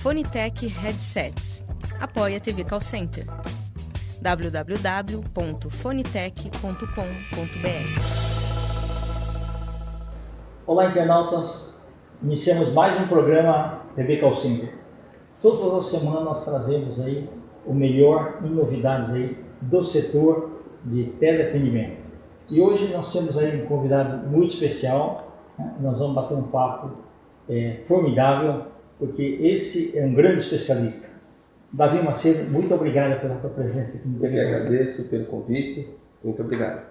Fonitec Headsets. Apoie a TV Call Center. www.fonitec.com.br. Olá, internautas. Iniciamos mais um programa TV Call Center. Todas as semanas nós trazemos aí o melhor em novidades aí do setor de teleatendimento. E hoje nós temos aí um convidado muito especial, né? Nós vamos bater um papo formidável, porque esse é um grande especialista. Davi Macedo, muito obrigado pela tua presença aqui no Eu que agradeço pelo convite, muito obrigado.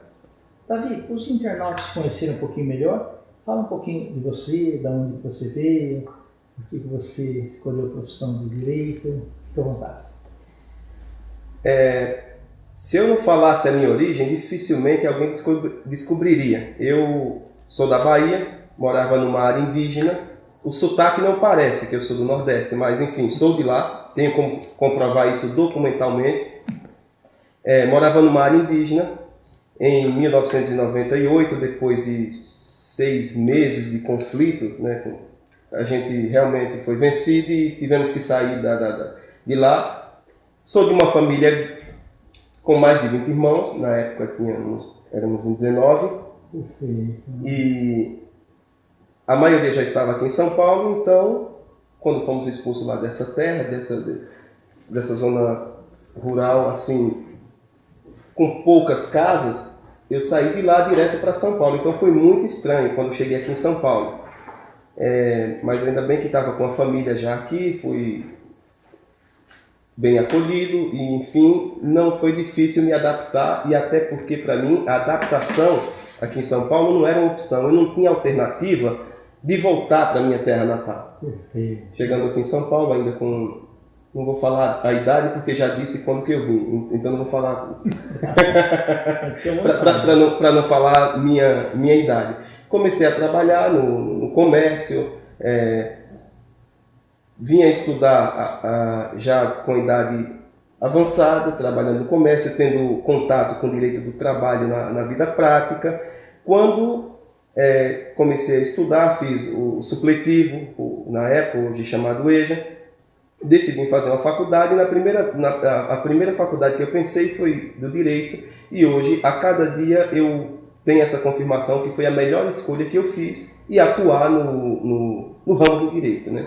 Davi, os internautas conhecerem um pouquinho melhor, fala um pouquinho de você, de onde você veio, por que você escolheu a profissão de direito, fique à vontade. Se eu não falasse a minha origem, dificilmente alguém descobriria. Eu sou da Bahia, morava numa área indígena. O sotaque não parece que eu sou do Nordeste, mas enfim, sou de lá, tenho como comprovar isso documentalmente. Morava numa área indígena em 1998, depois de 6 meses de conflitos, né, a gente realmente foi vencido e tivemos que sair de lá. Sou de uma família com mais de 20 irmãos, na época éramos em 19, e a maioria já estava aqui em São Paulo. Então, quando fomos expulsos lá dessa terra, dessa zona rural, assim, com poucas casas, eu saí de lá direto para São Paulo. Então foi muito estranho quando cheguei aqui em São Paulo. Mas ainda bem que estava com a família já aqui, fui bem acolhido e, enfim, não foi difícil me adaptar, e até porque, para mim, a adaptação aqui em São Paulo não era uma opção. Eu não tinha alternativa de voltar para a minha terra natal. Chegando aqui em São Paulo, ainda com... Não vou falar a idade, porque já disse quando que eu vim, então não vou falar... para não falar minha idade. Comecei a trabalhar no comércio, vim a estudar já com idade avançada, trabalhando no comércio, tendo contato com o direito do trabalho na vida prática. Quando comecei a estudar, fiz o supletivo, na época, hoje chamado EJA, decidi fazer uma faculdade, e a primeira faculdade que eu pensei foi do direito, e hoje, a cada dia, eu tenho essa confirmação que foi a melhor escolha que eu fiz, e atuar no ramo do direito, né?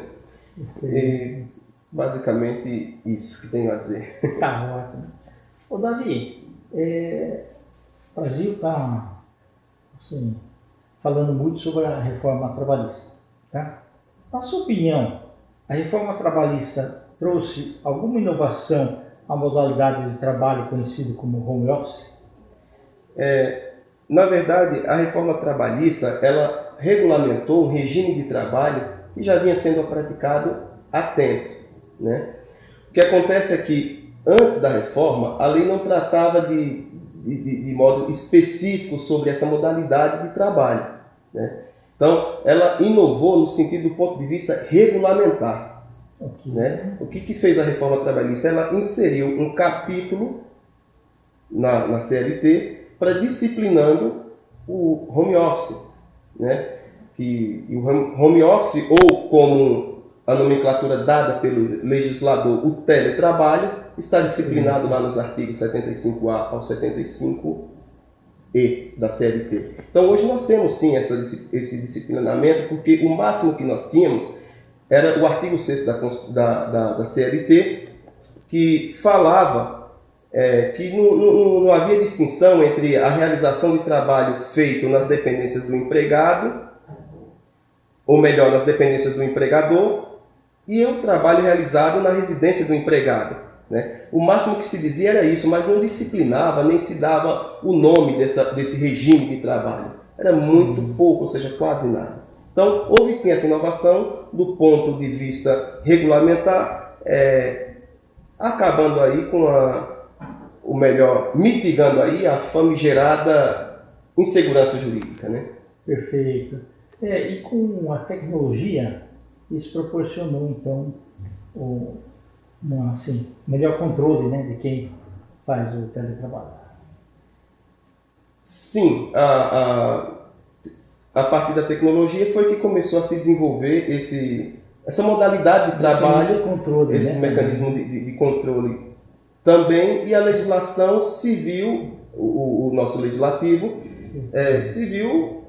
E, basicamente, isso que tenho a dizer. Tá ótimo. Ô Davi, o Brasil está assim, falando muito sobre a reforma trabalhista, tá? Na sua opinião, a reforma trabalhista trouxe alguma inovação à modalidade de trabalho conhecido como home office? Na verdade, a reforma trabalhista, ela regulamentou um regime de trabalho que já vinha sendo praticado há tempo, né? O que acontece é que, antes da reforma, a lei não tratava de modo específico sobre essa modalidade de trabalho, né? Então, ela inovou no sentido do ponto de vista regulamentar. Okay. Né? O que fez a reforma trabalhista? Ela inseriu um capítulo na CLT para disciplinando o home office, né? O home office, ou como a nomenclatura dada pelo legislador, o teletrabalho, está disciplinado lá nos artigos 75A ao 75E da CLT. Então hoje nós temos sim esse disciplinamento, porque o máximo que nós tínhamos era o artigo 6º da CLT, que falava que não havia distinção entre a realização de trabalho feito nas dependências do empregado, ou melhor, nas dependências do empregador, e o trabalho realizado na residência do empregado, né? O máximo que se dizia era isso, mas não disciplinava, nem se dava o nome desse regime de trabalho. Era muito pouco, ou seja, quase nada. Então, houve sim essa inovação do ponto de vista regulamentar, acabando aí com mitigando aí a famigerada insegurança jurídica, né? Perfeito. E com a tecnologia, isso proporcionou, então, melhor controle, né, de quem faz o teletrabalho. Sim, a partir da tecnologia foi que começou a se desenvolver essa modalidade de trabalho, controle, esse mecanismo de controle também, e a legislação civil, o nosso legislativo, se viu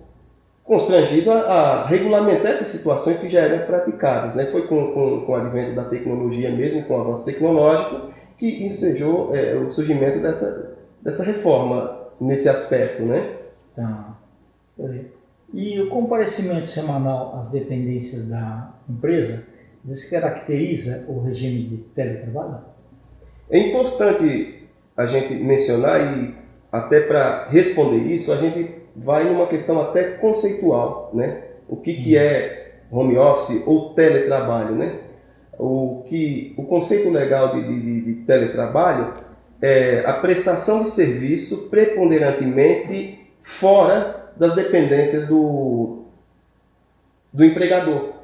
constrangido a regulamentar essas situações que já eram praticadas, né? Foi com o advento da tecnologia mesmo, com o avanço tecnológico, que ensejou o surgimento dessa reforma nesse aspecto, né? Tá. E o comparecimento semanal às dependências da empresa descaracteriza o regime de teletrabalho? É importante a gente mencionar, e até para responder isso, a gente vai numa questão até conceitual, né? O que é home office ou teletrabalho, né? O conceito legal de teletrabalho é a prestação de serviço preponderantemente fora das dependências do empregador,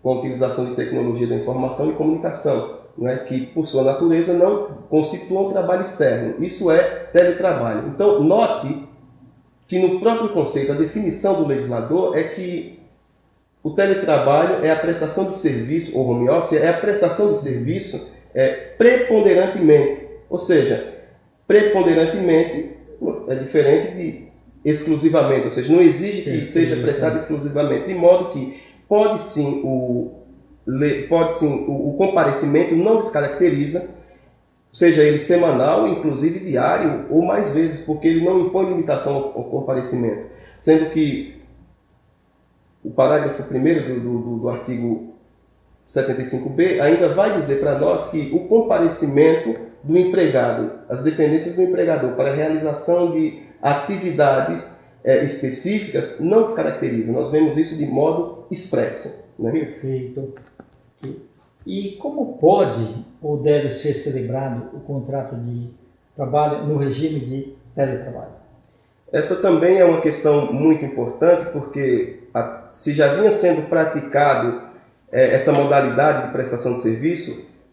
com a utilização de tecnologia da informação e comunicação, né, que por sua natureza não constituam um trabalho externo. Isso é teletrabalho. Então, note que no próprio conceito, a definição do legislador é que o teletrabalho é a prestação de serviço, ou home office, é a prestação de serviço preponderantemente. Ou seja, preponderantemente é diferente de exclusivamente, ou seja, não exige que seja prestado exclusivamente, de modo que pode sim o comparecimento não descaracteriza, seja ele semanal, inclusive diário, ou mais vezes, porque ele não impõe limitação ao comparecimento, sendo que o parágrafo 1º do artigo 75b ainda vai dizer para nós que o comparecimento do empregado, as dependências do empregador para a realização de atividades específicas não descaracteriza. Nós vemos isso de modo expresso, né? Perfeito. E como pode ou deve ser celebrado o contrato de trabalho no regime de teletrabalho? Essa também é uma questão muito importante, porque se já vinha sendo praticado essa modalidade de prestação de serviço,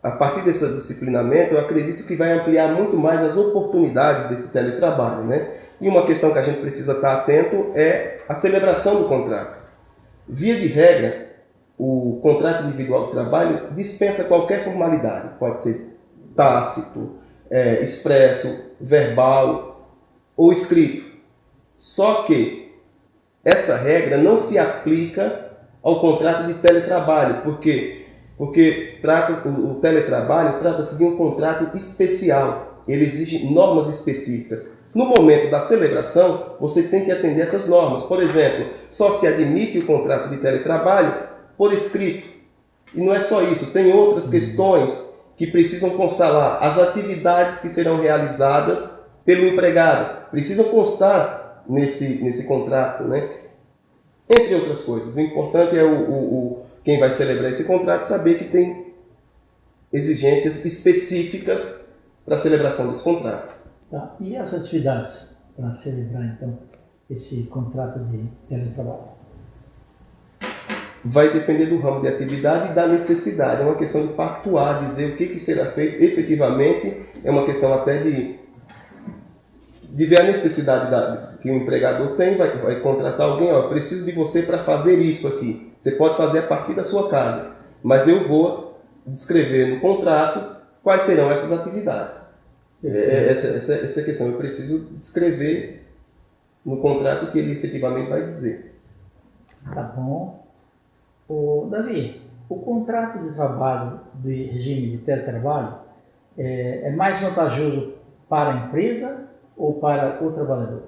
a partir desse disciplinamento, eu acredito que vai ampliar muito mais as oportunidades desse teletrabalho, né? E uma questão que a gente precisa estar atento é a celebração do contrato. Via de regra, o contrato individual de trabalho dispensa qualquer formalidade. Pode ser tácito, expresso, verbal ou escrito. Só que essa regra não se aplica ao contrato de teletrabalho. Por quê? Porque o teletrabalho trata-se de um contrato especial. Ele exige normas específicas. No momento da celebração, você tem que atender essas normas. Por exemplo, só se admite o contrato de teletrabalho por escrito. E não é só isso, tem outras questões que precisam constar lá. As atividades que serão realizadas pelo empregado precisam constar nesse contrato, né? Entre outras coisas. O importante é quem vai celebrar esse contrato saber que tem exigências específicas para a celebração desse contrato. Tá. E as atividades para celebrar, então, esse contrato de teletrabalho? Vai depender do ramo de atividade e da necessidade. É uma questão de pactuar, dizer o que será feito efetivamente. É uma questão até de ver a necessidade que o empregador tem, vai contratar alguém. Eu preciso de você para fazer isso aqui. Você pode fazer a partir da sua casa, mas eu vou descrever no contrato quais serão essas atividades. Essa questão, eu preciso descrever no contrato o que ele efetivamente vai dizer. Tá bom. Davi, o contrato de trabalho do regime de teletrabalho é mais vantajoso para a empresa ou para o trabalhador?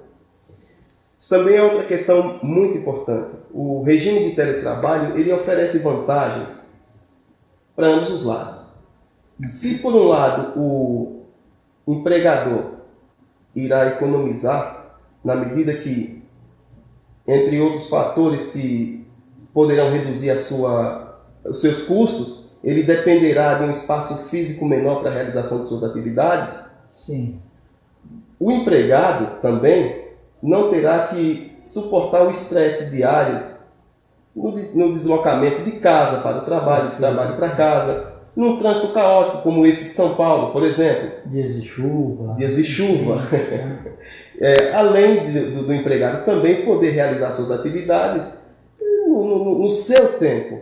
Isso também é outra questão muito importante. O regime de teletrabalho ele oferece vantagens para ambos os lados. Se por um lado o empregador irá economizar na medida que, entre outros fatores que poderão reduzir os seus custos, ele dependerá de um espaço físico menor para a realização de suas atividades. Sim. O empregado também não terá que suportar o estresse diário no deslocamento de casa para o trabalho, de trabalho para casa, num trânsito caótico como esse de São Paulo, por exemplo. Dias de chuva. Dias de chuva. Além do empregado também poder realizar suas atividades no seu tempo,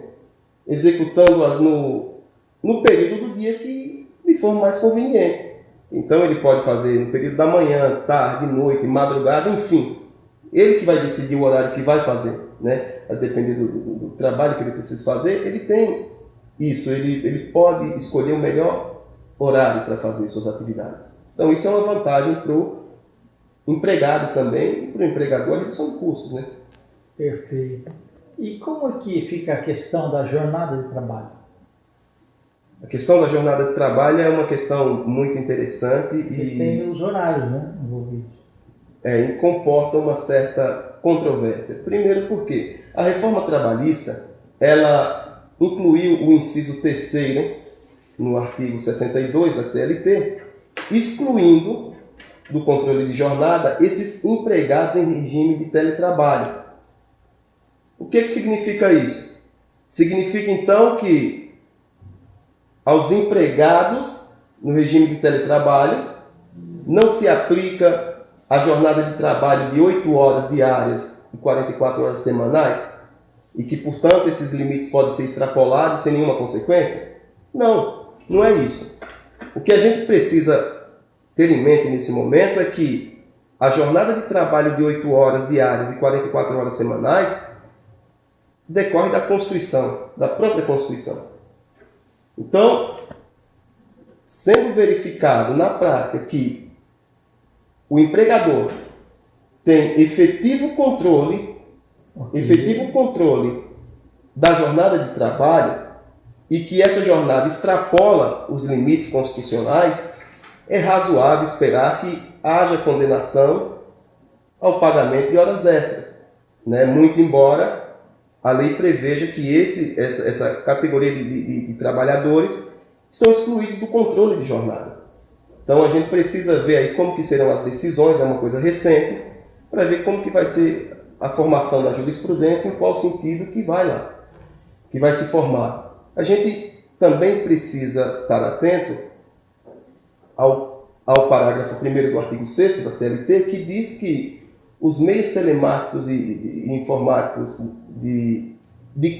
executando-as no período do dia que lhe for mais conveniente. Então ele pode fazer no período da manhã, tarde, noite, madrugada, enfim. Ele que vai decidir o horário que vai fazer, né? A depender do trabalho que ele precisa fazer, ele tem isso, ele pode escolher o melhor horário para fazer suas atividades. Então isso é uma vantagem para o empregado também e para o empregador, a redução de custos, né? Perfeito. E como é que fica a questão da jornada de trabalho? A questão da jornada de trabalho é uma questão muito interessante e tem os horários, né, envolvidos. E comporta uma certa controvérsia. Primeiro porque a reforma trabalhista, ela incluiu o inciso 3º no artigo 62 da CLT, excluindo do controle de jornada esses empregados em regime de teletrabalho. O que significa isso? Significa então que aos empregados no regime de teletrabalho não se aplica a jornada de trabalho de 8 horas diárias e 44 horas semanais e que, portanto, esses limites podem ser extrapolados sem nenhuma consequência? Não, não é isso. O que a gente precisa ter em mente nesse momento é que a jornada de trabalho de 8 horas diárias e 44 horas semanais decorre da Constituição, da própria Constituição. Então, sendo verificado na prática que o empregador tem efetivo controle da jornada de trabalho e que essa jornada extrapola os limites constitucionais, é razoável esperar que haja condenação ao pagamento de horas extras, né? Muito embora a lei preveja que essa categoria de trabalhadores estão excluídos do controle de jornada. Então a gente precisa ver aí como que serão as decisões, é uma coisa recente, para ver como que vai ser a formação da jurisprudência, em qual sentido que vai se formar. A gente também precisa estar atento ao parágrafo 1º do artigo 6º da CLT, que diz que os meios telemáticos e informáticos de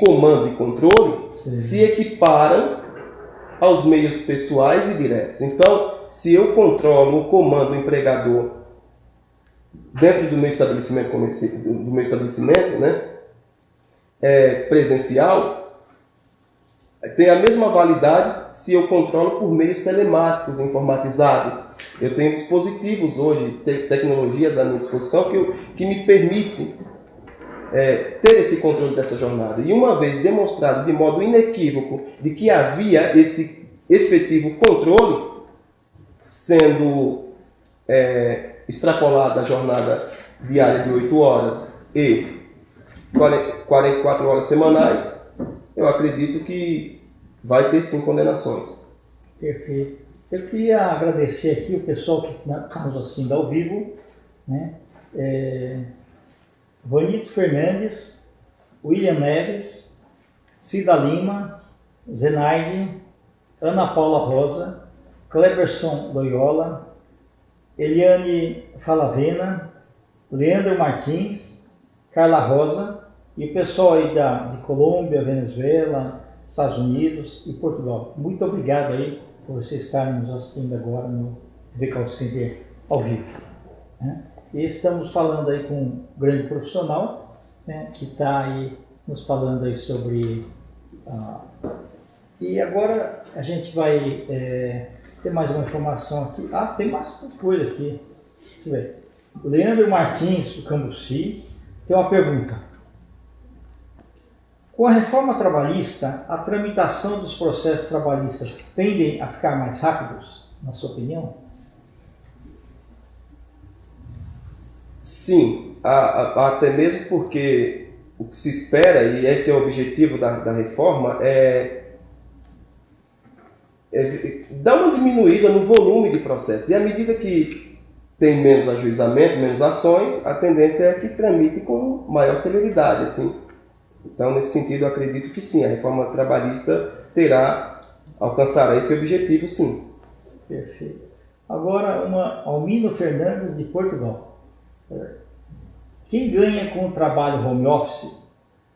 comando e controle se equiparam aos meios pessoais e diretos. Então, se eu controlo ou comando o empregador dentro do meu estabelecimento, né, presencial, tem a mesma validade se eu controlo por meios telemáticos, informatizados. Eu tenho dispositivos hoje, tecnologias à minha disposição que me permitem ter esse controle dessa jornada. E uma vez demonstrado de modo inequívoco de que havia esse efetivo controle, sendo extrapolada a jornada diária de 8 horas e 44 horas semanais, eu acredito que vai ter sim condenações. Perfeito. Eu queria agradecer aqui o pessoal que está nos assistindo ao vivo, né? Vanito Fernandes, William Neves, Cida Lima, Zenaide, Ana Paula Rosa, Cleberson Loyola, Eliane Falavena, Leandro Martins, Carla Rosa e o pessoal aí de Colômbia, Venezuela, Estados Unidos e Portugal. Muito obrigado aí por vocês estarem nos assistindo agora no TV Call Center ao vivo, né? E estamos falando aí com um grande profissional, né, que está aí nos falando aí sobre... E agora a gente vai ter mais uma informação aqui. Tem mais coisa aqui. Deixa eu ver. Leandro Martins, do Cambuci, tem uma pergunta. Com a reforma trabalhista, a tramitação dos processos trabalhistas tendem a ficar mais rápidos, na sua opinião? Sim, até mesmo porque o que se espera, e esse é o objetivo da reforma, é dar uma diminuída no volume de processos. E à medida que tem menos ajuizamento, menos ações, a tendência é que tramite com maior celeridade, assim. Então, nesse sentido, eu acredito que sim, a reforma trabalhista alcançará esse objetivo, sim. Perfeito. Agora, Almino Fernandes, de Portugal. Quem ganha com o trabalho home office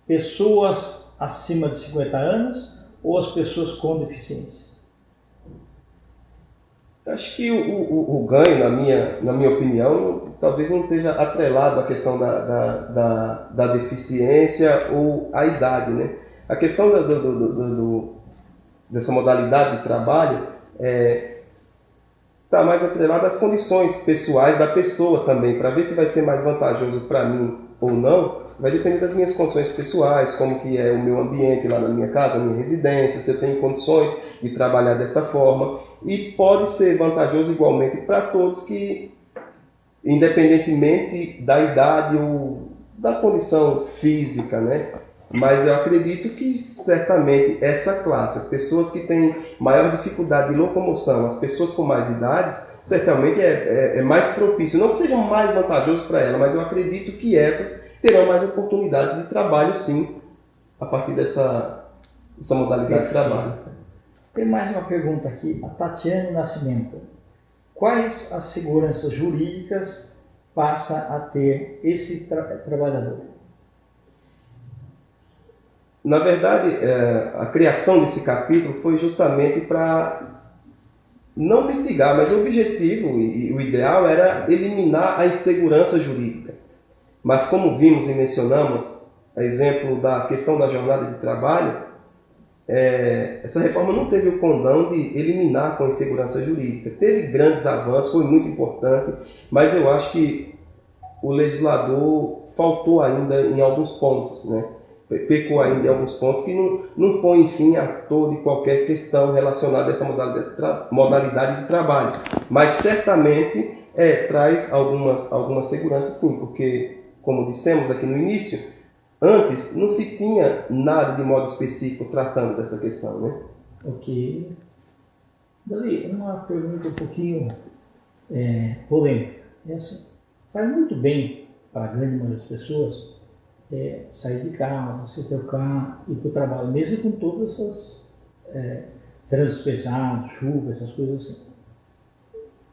pessoas acima de 50 anos ou as pessoas com deficiência? Acho que o ganho, na minha opinião, talvez não esteja atrelado à questão da deficiência ou à idade, né? A questão dessa modalidade de trabalho está mais atrelada às condições pessoais da pessoa também, para ver se vai ser mais vantajoso para mim ou não. Vai depender das minhas condições pessoais, como que é o meu ambiente lá na minha casa, na minha residência, se eu tenho condições de trabalhar dessa forma. E pode ser vantajoso igualmente para todos que, independentemente da idade ou da condição física, né? Mas eu acredito que certamente essa classe, as pessoas que têm maior dificuldade de locomoção, as pessoas com mais idades, certamente é mais propício. Não que seja mais vantajoso para ela, mas eu acredito que essas terão mais oportunidades de trabalho, sim, a partir dessa modalidade de trabalho. Tem mais uma pergunta aqui, a Tatiane Nascimento. Quais as seguranças jurídicas passa a ter esse trabalhador? Na verdade, a criação desse capítulo foi justamente para não mitigar, mas o objetivo e o ideal era eliminar a insegurança jurídica. Mas como vimos e mencionamos, a exemplo da questão da jornada de trabalho, essa reforma não teve o condão de eliminar com a insegurança jurídica. Teve grandes avanços, foi muito importante, mas eu acho que o legislador faltou ainda em alguns pontos, né? Pecou ainda em alguns pontos que não põe fim a toda e qualquer questão relacionada a essa modalidade de trabalho. Mas certamente traz algumas seguranças sim, porque, como dissemos aqui no início, antes não se tinha nada de modo específico tratando dessa questão, né? Ok. Davi, uma pergunta um pouquinho polêmica. Essa faz muito bem para a grande maioria das pessoas sair de casa, se trocar, ir para o trabalho, mesmo com todas essas trânsitos pesados, chuva, essas coisas assim.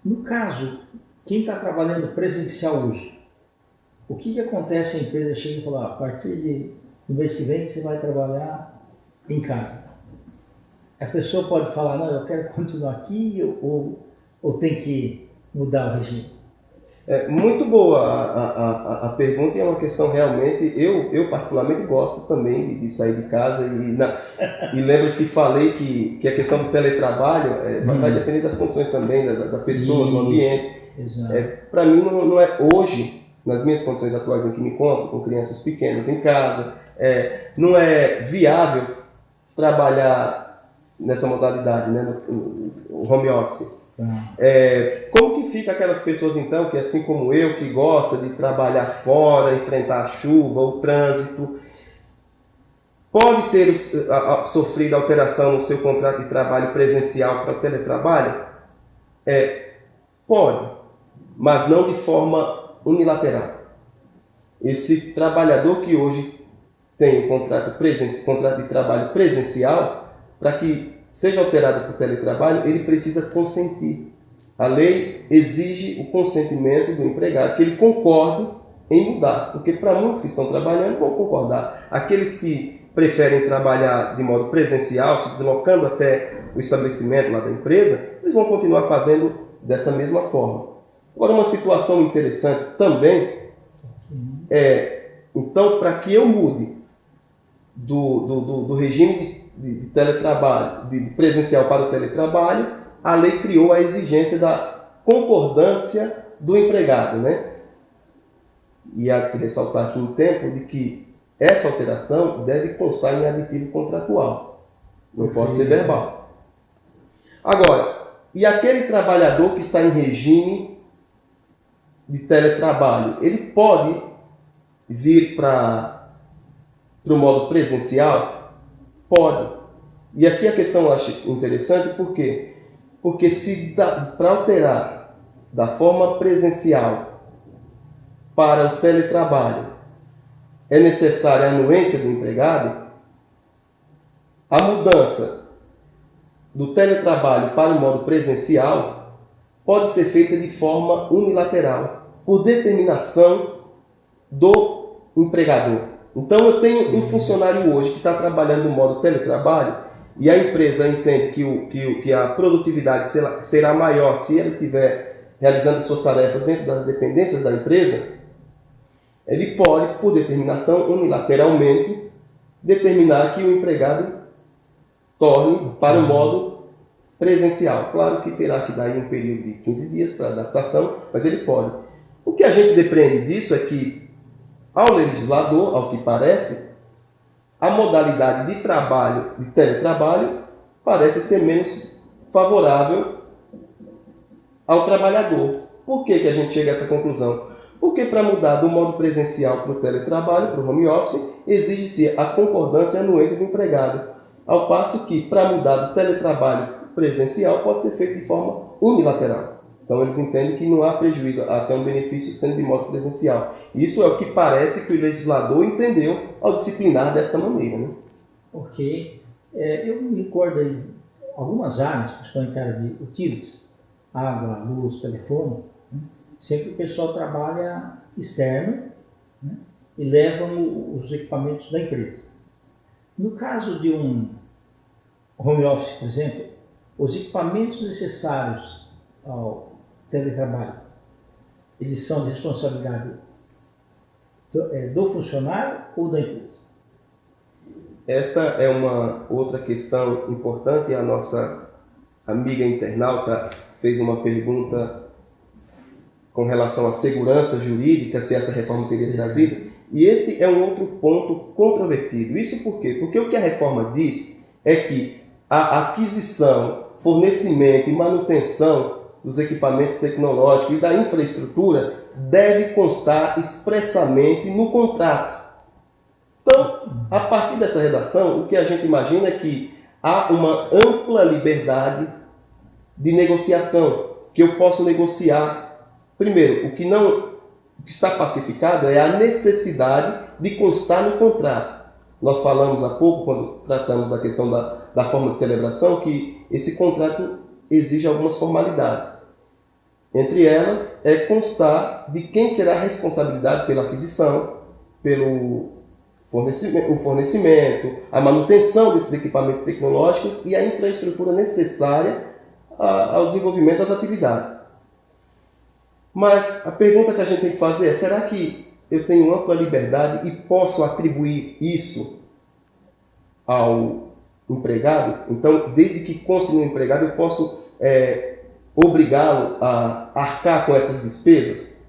No caso, quem está trabalhando presencial hoje, o que acontece? A empresa chega e fala, a partir do mês que vem você vai trabalhar em casa. A pessoa pode falar, não, eu quero continuar aqui ou tem que mudar o regime? Muito boa a pergunta, e é uma questão realmente, eu particularmente gosto também de sair de casa e lembro que falei que a questão do teletrabalho vai depender das condições também da pessoa, do ambiente. Para mim não é hoje, nas minhas condições atuais em que me encontro, com crianças pequenas em casa, não é viável trabalhar nessa modalidade, né, no home office. Como que fica aquelas pessoas então que, assim como eu, que gosta de trabalhar fora, enfrentar a chuva, o trânsito, pode ter sofrido alteração no seu contrato de trabalho presencial para o teletrabalho? Pode, mas não de forma unilateral. Esse trabalhador que hoje tem um contrato de trabalho presencial, para que seja alterado para o teletrabalho, ele precisa consentir. A lei exige o consentimento do empregado, que ele concorde em mudar, porque para muitos que estão trabalhando vão concordar. Aqueles que preferem trabalhar de modo presencial, se deslocando até o estabelecimento lá da empresa, eles vão continuar fazendo dessa mesma forma. Agora, uma situação interessante também então, para que eu mude do regime de teletrabalho, de presencial para o teletrabalho, a lei criou a exigência da concordância do empregado, né? E há de se ressaltar aqui em tempo de que essa alteração deve constar em aditivo contratual, não pode ser verbal. Agora, e aquele trabalhador que está em regime de teletrabalho, ele pode vir para o modo presencial? Pode. E aqui a questão eu acho interessante, por quê? Porque se para alterar da forma presencial para o teletrabalho é necessária a anuência do empregado, a mudança do teletrabalho para o modo presencial pode ser feita de forma unilateral, por determinação do empregador. Então eu tenho um funcionário hoje que está trabalhando no modo teletrabalho e a empresa entende que a produtividade será maior se ele estiver realizando as suas tarefas dentro das dependências da empresa, ele pode, por determinação, unilateralmente, determinar que o empregado torne para o modo presencial. Claro que terá que dar um período de 15 dias para adaptação, mas ele pode. O que a gente depreende disso é que, ao legislador, ao que parece, a modalidade de trabalho, de teletrabalho, parece ser menos favorável ao trabalhador. Por que a gente chega a essa conclusão? Porque para mudar do modo presencial para o teletrabalho, para o home office, exige-se a concordância e a anuência do empregado. Ao passo que, para mudar do teletrabalho presencial, pode ser feito de forma unilateral. Então, eles entendem que não há prejuízo, há até um benefício sendo de modo presencial. Isso é o que parece que o legislador entendeu ao disciplinar desta maneira. Né? Ok. Eu me recordo aí, algumas áreas, principalmente a área de utilities, água, luz, telefone, né? Sempre o pessoal trabalha externo, né? E levam os equipamentos da empresa. No caso de um home office, por exemplo, os equipamentos necessários ao teletrabalho, eles são de responsabilidade do funcionário ou da empresa? Esta é uma outra questão importante. A nossa amiga internauta fez uma pergunta com relação à segurança jurídica, se essa reforma teria trazido. E este é um outro ponto controvertido. Isso por quê? Porque o que a reforma diz é que a aquisição, fornecimento e manutenção dos equipamentos tecnológicos e da infraestrutura deve constar expressamente no contrato. Então, a partir dessa redação, o que a gente imagina é que há uma ampla liberdade de negociação, que eu posso negociar. Primeiro, o que está pacificado é a necessidade de constar no contrato. Nós falamos há pouco, quando tratamos da questão da forma de celebração, que esse contrato exige algumas formalidades. Entre elas, é constar de quem será a responsabilidade pela aquisição, pelo fornecimento, a manutenção desses equipamentos tecnológicos e a infraestrutura necessária ao desenvolvimento das atividades. Mas a pergunta que a gente tem que fazer é: será que eu tenho ampla liberdade e posso atribuir isso ao empregado? Então, desde que conste no empregado, eu posso obrigá-lo a arcar com essas despesas?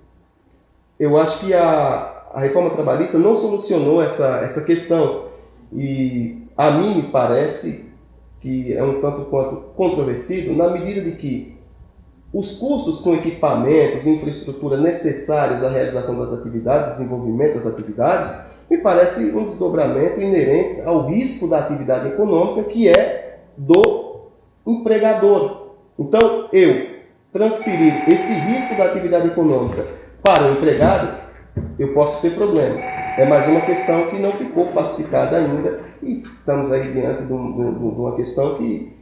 Eu acho que a reforma trabalhista não solucionou essa questão. E a mim me parece que é um tanto quanto controvertido, na medida de que os custos com equipamentos e infraestrutura necessários à realização das atividades, desenvolvimento das atividades, me parece um desdobramento inerente ao risco da atividade econômica, que é do empregador. Então, eu transferir esse risco da atividade econômica para o empregado, eu posso ter problema. É mais uma questão que não ficou pacificada ainda e estamos aí diante de uma questão que,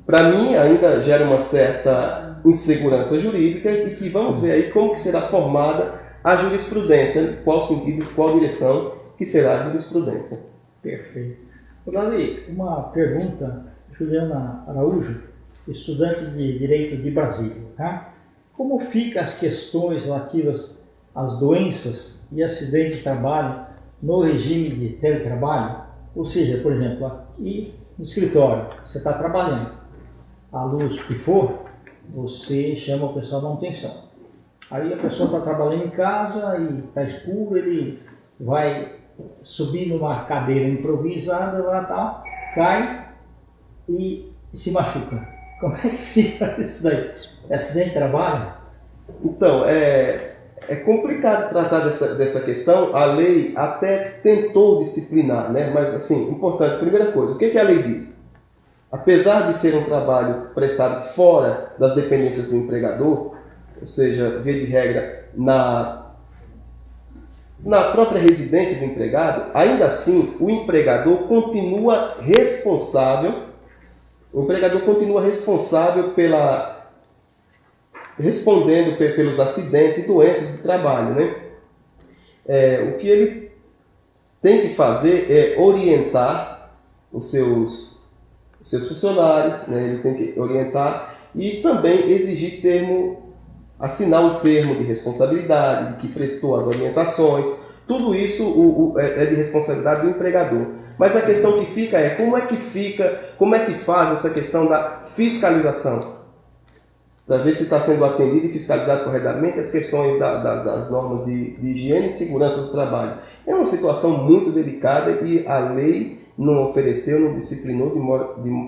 para mim, ainda gera uma certa insegurança jurídica e que vamos ver aí como que será formada a jurisprudência, qual sentido, qual direção que será a jurisprudência. Perfeito. Lali, uma pergunta, Juliana Araújo, estudante de Direito de Brasília. Tá? Como ficam as questões relativas às doenças e acidentes de trabalho no regime de teletrabalho? Ou seja, por exemplo, aqui no escritório, você está trabalhando, a luz pifou, você chama o pessoal da manutenção. Aí a pessoa está trabalhando em casa e está escuro, ele vai subir numa cadeira improvisada, lá, tal, cai e se machuca. Como é que fica isso daí? É acidente de trabalho? Então, é complicado tratar dessa questão. A lei até tentou disciplinar, né? Mas, assim, importante, primeira coisa, o que a lei diz? Apesar de ser um trabalho prestado fora das dependências do empregador, ou seja, via de regra, na própria residência do empregado, ainda assim o empregador continua responsável respondendo pelos acidentes e doenças de trabalho, né? O que ele tem que fazer é orientar os seus funcionários, né? Ele tem que orientar e também exigir assinar um termo de responsabilidade, de que prestou as orientações. Tudo isso é de responsabilidade do empregador. Mas a questão que fica é como é que faz essa questão da fiscalização? Para ver se está sendo atendido e fiscalizado corretamente as questões das normas de higiene e segurança do trabalho. É uma situação muito delicada e a lei não ofereceu, não disciplinou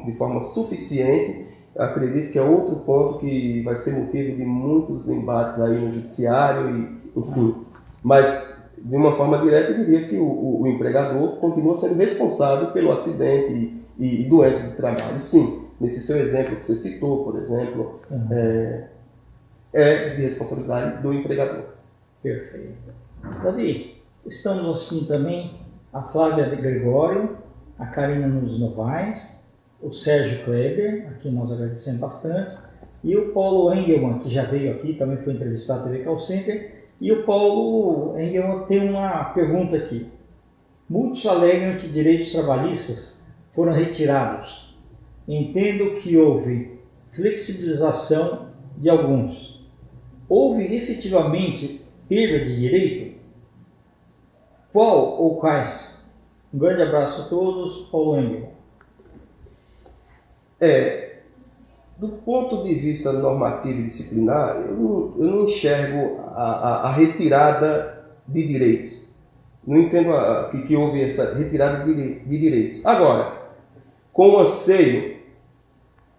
de forma suficiente. Acredito que é outro ponto que vai ser motivo de muitos embates aí no judiciário, enfim. Mas, de uma forma direta, eu diria que o empregador continua sendo responsável pelo acidente e doença de trabalho. Sim, nesse seu exemplo que você citou, por exemplo, é de responsabilidade do empregador. Perfeito. Davi, estamos assistindo também a Flávia Gregório, a Karina Nunes Novaes, o Sérgio Kleber, a quem nós agradecemos bastante, e o Paulo Engelmann, que já veio aqui, também foi entrevistado na TV Call Center, e o Paulo Engelmann tem uma pergunta aqui. Muitos alegam que direitos trabalhistas foram retirados. Entendo que houve flexibilização de alguns. Houve efetivamente perda de direito? Qual ou quais? Um grande abraço a todos, Paulo Engelmann. Do ponto de vista normativo e disciplinar, eu não enxergo a retirada de direitos. Não entendo que houve essa retirada de direitos. Agora, com o anseio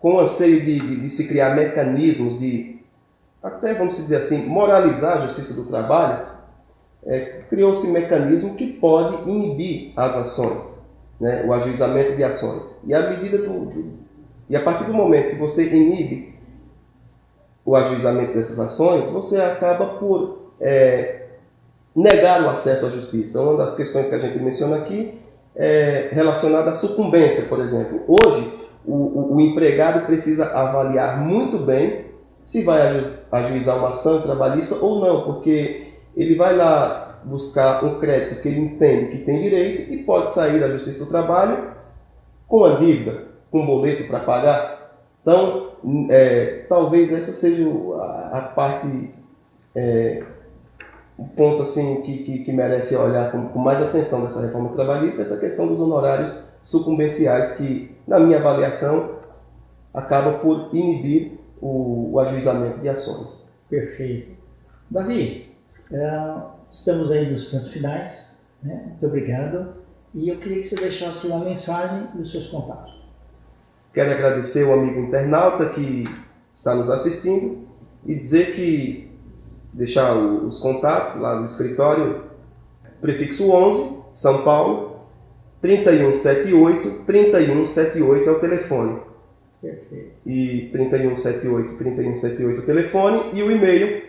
de se criar mecanismos de, até vamos dizer assim, moralizar a justiça do trabalho, criou-se um mecanismo que pode inibir as ações, né? O ajuizamento de ações. E a partir do momento que você inibe o ajuizamento dessas ações, você acaba por negar o acesso à justiça. Uma das questões que a gente menciona aqui é relacionada à sucumbência, por exemplo. Hoje, o empregado precisa avaliar muito bem se vai ajuizar uma ação trabalhista ou não, porque ele vai lá buscar um crédito que ele entende que tem direito e pode sair da Justiça do Trabalho com a dívida, com um boleto para pagar. Então, talvez essa seja a parte, o ponto assim, que merece olhar com mais atenção dessa reforma trabalhista, essa questão dos honorários sucumbenciais, que, na minha avaliação, acaba por inibir o ajuizamento de ações. Perfeito. Davi, estamos aí nos instantes finais, né? Muito obrigado. E eu queria que você deixasse uma mensagem e os seus contatos. Quero agradecer o amigo internauta que está nos assistindo e deixar os contatos lá no escritório, prefixo 11, São Paulo, 3178-3178 é o telefone. Perfeito. E 3178-3178 é o telefone e o e-mail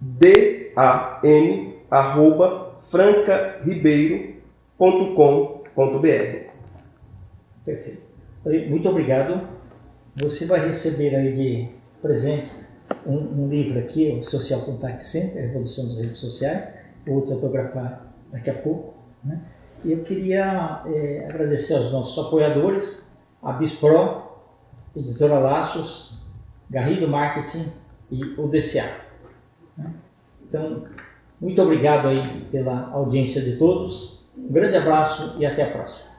dan@francaribeiro.com.br. Perfeito. Muito obrigado. Você vai receber aí de presente um livro aqui, o Social Contact Center, a Revolução das Redes Sociais. Eu vou te autografar daqui a pouco, né? E eu queria agradecer aos nossos apoiadores, a Bispro, Editora Laços, Garrido Marketing e o DCA. Então, muito obrigado aí pela audiência de todos. Um grande abraço e até a próxima.